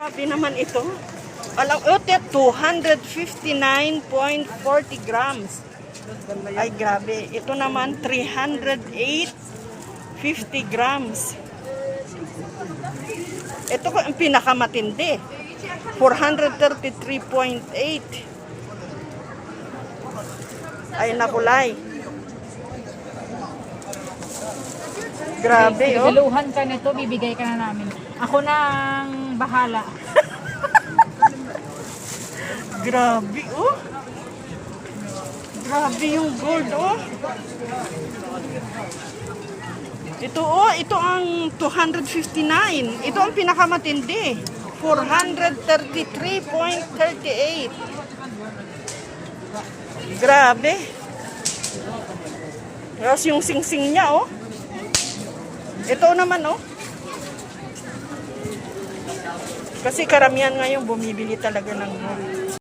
Grabe naman ito. Alam, 259.40 grams. Ay, grabe. Ito naman, 308.50 grams. Ito ang pinakamatindi. 433.8. Ay, nakulay. Grabe, oh. Biluhan ka nito, bibigay ka na namin. Ako na ang bahala. Grabe, oh. Grabe yung gold, oh. Ito, oh, ito ang 259. Ito ang pinakamatindi. 433.38. Grabe. Tapos yung sing-sing niya, oh. Ito naman, oh. Kasi karamihan ngayon bumibili talaga ng gold.